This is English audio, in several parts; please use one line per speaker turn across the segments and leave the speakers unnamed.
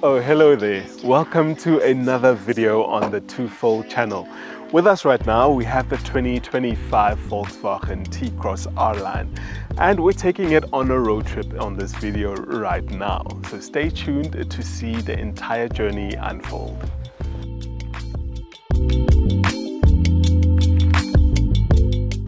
Oh, hello there. Welcome to another video on the Twofold channel. With us right now, we have the 2025 Volkswagen T-Cross R-Line, and we're taking it on a road trip on this video right now. So stay tuned to see the entire journey unfold.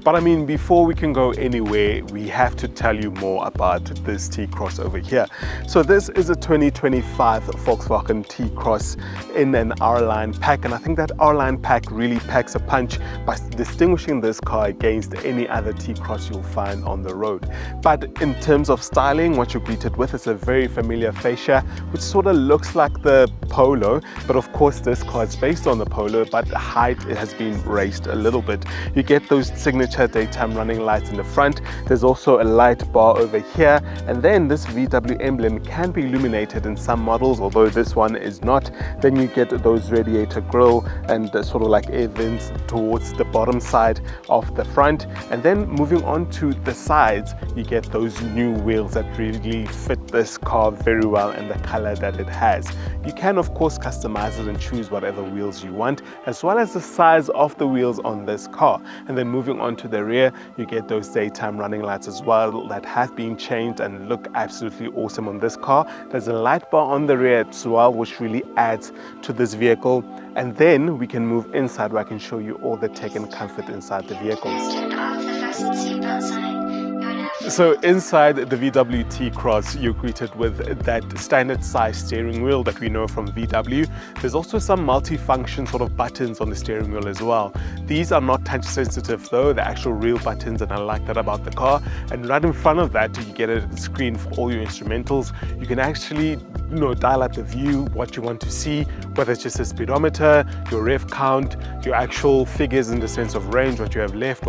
But I mean, before we can go anywhere, we have to tell you more about this T-Cross over here. So this is a 2025 Volkswagen T-Cross in an R-Line pack, and I think that R-Line pack really packs a punch by distinguishing this car against any other T-Cross you'll find on the road. But in terms of styling, what you're greeted with is a very familiar fascia, which sort of looks like the Polo, but of course this car is based on the Polo, but the height it has been raised a little bit. You get those signature daytime running lights in the front. There's also a light bar over here, and then this VW emblem can be illuminated in some models, although this one is not. Then you get those radiator grille and sort of like air vents towards the bottom side of the front, and then moving on to the sides, you get those new wheels that really fit this car very well and the color that it has. You can of course customize it and choose whatever wheels you want, as well as the size of the wheels on this car. And then moving on to the rear, you get those daytime running lights as well that have been changed and look absolutely awesome on this car. There's a light bar on the rear as well, which really adds to this vehicle. And then we can move inside where I can show you all the tech and comfort inside the vehicles. So inside the VW T-Cross, you're greeted with that standard size steering wheel that we know from VW. There's also some multi-function sort of buttons on the steering wheel as well. These are not touch sensitive though, they're actual real buttons, and I like that about the car. And right in front of that, you get a screen for all your instrumentals. You can actually dial up the view, what you want to see, whether it's just a speedometer, your rev count, your actual figures in the sense of range, what you have left,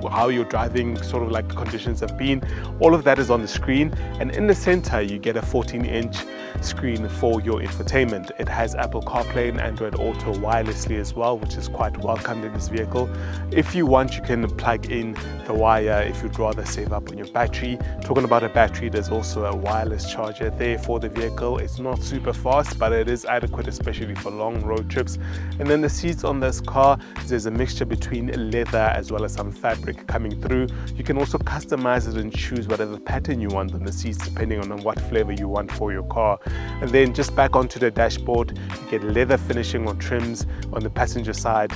how you're driving, sort of like the conditions have been. All of that is on the screen, and in the center you get a 14-inch screen for your infotainment. It has Apple CarPlay and Android Auto wirelessly as well, which is quite welcomed in this vehicle. If you want, you can plug in the wire if you'd rather save up on your battery. Talking about a battery, there's also a wireless charger there for the vehicle. It's not super fast, but it is adequate, especially for long road trips. And then the seats on this car, there's a mixture between leather as well as some fabric coming through. You can also customize it and choose whatever pattern you want on the seats depending on what flavor you want for your car. And then just back onto the dashboard, you get leather finishing or trims on the passenger side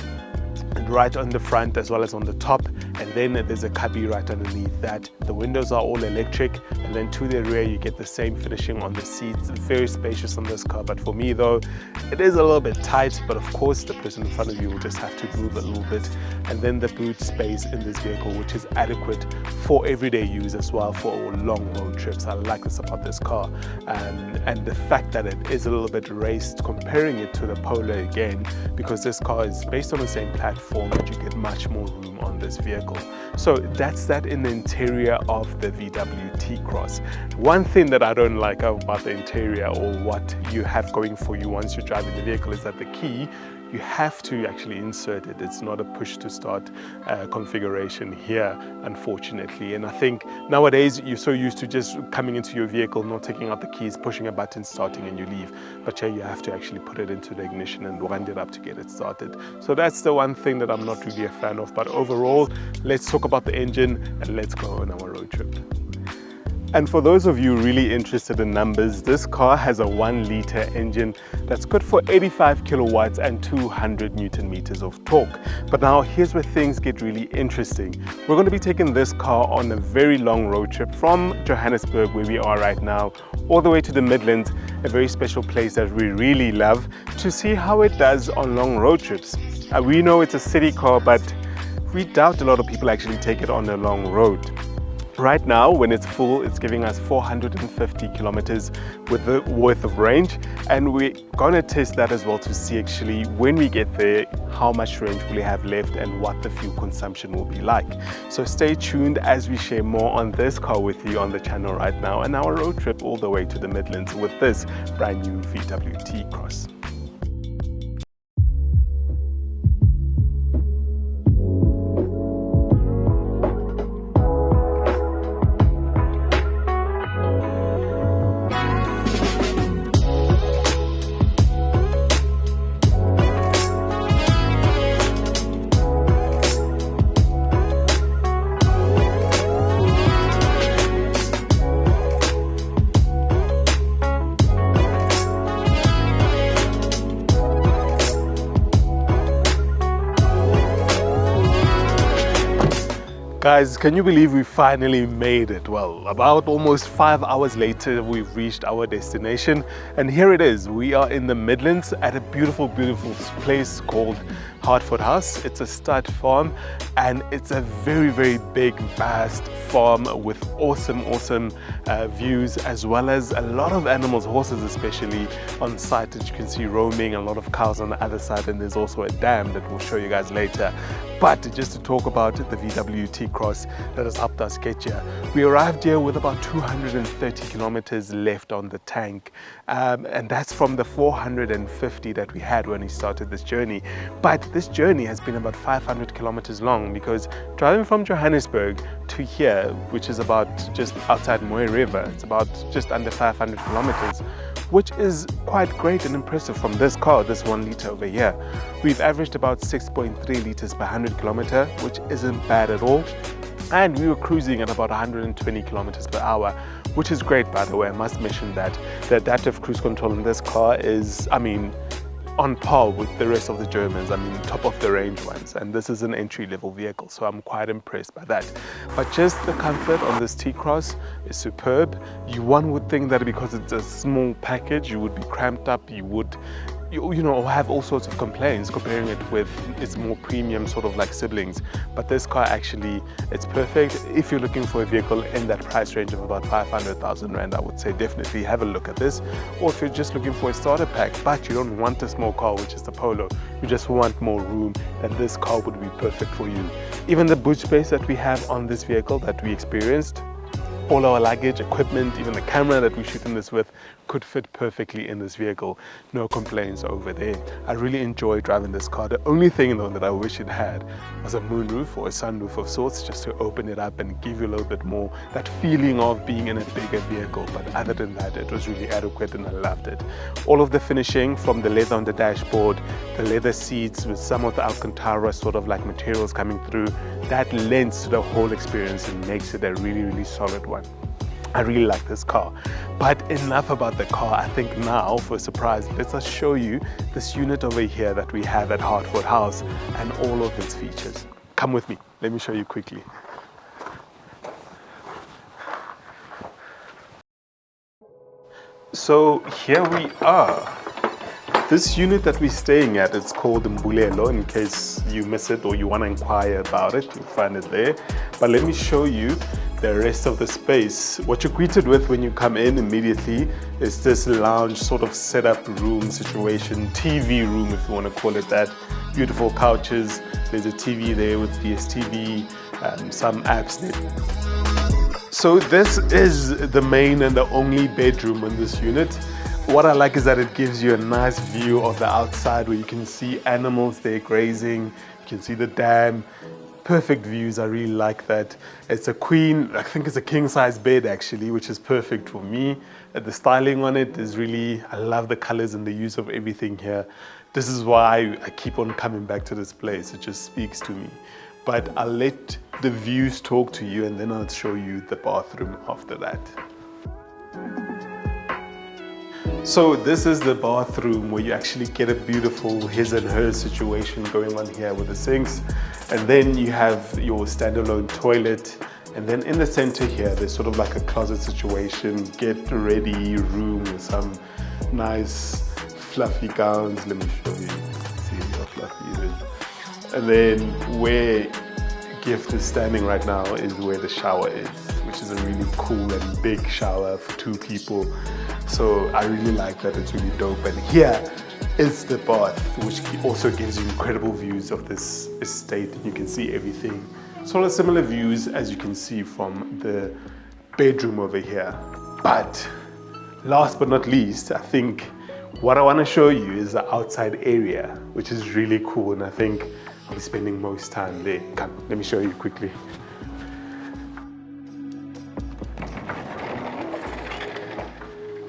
and right on the front as well as on the top, and then there's a cubby right underneath that. The windows are all electric, and then to the rear you get the same finishing on the seats. Very spacious on this car, but for me though it is a little bit tight, but of course the person in front of you will just have to move a little bit. And then the boot space in this vehicle, which is adequate for everyday use as well for long road trips. I like this about this car, and the fact that it is a little bit raised, comparing it to the Polo again, because this car is based on the same platform, but you get much more room on this vehicle. So that's that in the interior of the VW T-Cross. One thing that I don't like about the interior, or what you have going for you once you're driving the vehicle, is that the key, you have to actually insert it. It's not a push to start configuration here, unfortunately. And I think nowadays you're so used to just coming into your vehicle, not taking out the keys, pushing a button, starting, and you leave. But yeah, you have to actually put it into the ignition and wind it up to get it started. So that's the one thing that I'm not really a fan of. But overall, let's talk about the engine and let's go on our road trip. And for those of you really interested in numbers, this car has a 1-liter engine that's good for 85 kilowatts and 200 Newton meters of torque. But now here's where things get really interesting. We're going to be taking this car on a very long road trip from Johannesburg, where we are right now, all the way to the Midlands, a very special place that we really love, to see how it does on long road trips. We know it's a city car, but we doubt a lot of people actually take it on a long road. Right now, when it's full, it's giving us 450 kilometers worth of range, and we're gonna test that as well to see actually when we get there how much range we have left and what the fuel consumption will be like. So stay tuned as we share more on this car with you on the channel right now, and our road trip all the way to the Midlands with this brand new VW T-Cross. Guys, can you believe we finally made it? Well, about almost 5 hours later, we've reached our destination, and here it is. We are in the Midlands at a beautiful, beautiful place called Hartford House. It's a stud farm, and it's a very, very big, vast farm with awesome views, as well as a lot of animals, horses especially, on site that you can see roaming, a lot of cows on the other side, and there's also a dam that we'll show you guys later. But just to talk about the VW T-Cross that has helped us get here, we arrived here with about 230 kilometers left on the tank, and that's from the 450 that we had when we started this journey. But this journey has been about 500 kilometers long, because driving from Johannesburg to here, which is about just outside Mooi River, it's about just under 500 kilometers, which is quite great and impressive from this car, this 1 litre over here. We've averaged about 6.3 litres per 100 kilometer, which isn't bad at all. And we were cruising at about 120 kilometers per hour, which is great, by the way. I must mention that the adaptive cruise control in this car is, on par with the rest of the Germans, top of the range ones, and this is an entry-level vehicle, so I'm quite impressed by that. But just the comfort on this T-Cross is superb. One would think that because it's a small package, you would be cramped up, you would have all sorts of complaints comparing it with its more premium sort of like siblings. But this car actually, it's perfect. If you're looking for a vehicle in that price range of about 500,000 Rand, I would say definitely have a look at this. Or if you're just looking for a starter pack, but you don't want a small car, which is the Polo, you just want more room, then this car would be perfect for you. Even the boot space that we have on this vehicle that we experienced, all our luggage, equipment, even the camera that we shoot in this with could fit perfectly in this vehicle. No complaints over there. I really enjoy driving this car. The only thing though that I wish it had was a moonroof or a sunroof of sorts, just to open it up and give you a little bit more that feeling of being in a bigger vehicle. But other than that, it was really adequate and I loved it. All of the finishing, from the leather on the dashboard, the leather seats with some of the Alcantara sort of like materials coming through, that lends to the whole experience and makes it a really, really solid one. I really like this car. But enough about the car. I think now, for a surprise, let's just show you this unit over here that we have at Hartford House and all of its features. Come with me, let me show you quickly. So here we are. This unit that we're staying at, it's called Mbulelo. In case you miss it or you want to inquire about it, you'll find it there. But let me show you the rest of the space. What you're greeted with when you come in immediately is this lounge sort of setup room situation, TV room if you want to call it that. Beautiful couches. There's a TV there with DSTV, some apps there. So this is the main and the only bedroom in this unit. What I like is that it gives you a nice view of the outside where you can see animals there grazing, you can see the dam. Perfect views, I really like that. It's a queen, I think it's a king size bed actually, which is perfect for me. The styling on it is really, I love the colors and the use of everything here. This is why I keep on coming back to this place, it just speaks to me. But I'll let the views talk to you and then I'll show you the bathroom after that. So this is the bathroom where you actually get a beautiful his and her situation going on here with the sinks. And then you have your standalone toilet. And then in the center here, there's sort of like a closet situation, get ready room with some nice fluffy gowns. Let me show you, see how fluffy it is. And then where Gift is standing right now is where the shower is, which is a really cool and big shower for 2 people. So I really like that, it's really dope. And here is the bath, which also gives you incredible views of this estate. You can see everything. Sort of similar views as you can see from the bedroom over here. But last but not least, I think what I want to show you is the outside area, which is really cool. And I think I'll be spending most time there. Come, let me show you quickly.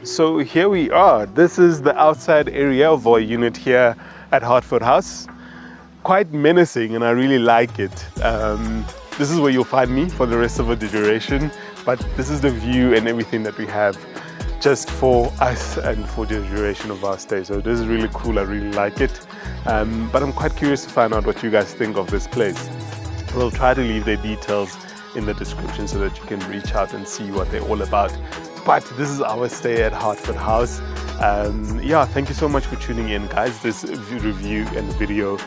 So here we are. This is the outside area of our unit here at Hartford House. Quite menacing and I really like it. This is where you'll find me for the rest of the duration, but this is the view and everything that we have just for us and for the duration of our stay. So this is really cool, I really like it. But I'm quite curious to find out what you guys think of this place. We'll try to leave the details in the description so that you can reach out and see what they're all about. But this is our stay at Hartford House. Yeah, thank you so much for tuning in, guys. This review and video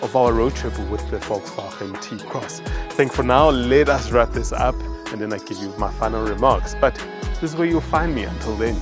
of our road trip with the Volkswagen T-Cross. I think for now, let us wrap this up and then I give you my final remarks. But this is where you'll find me until then.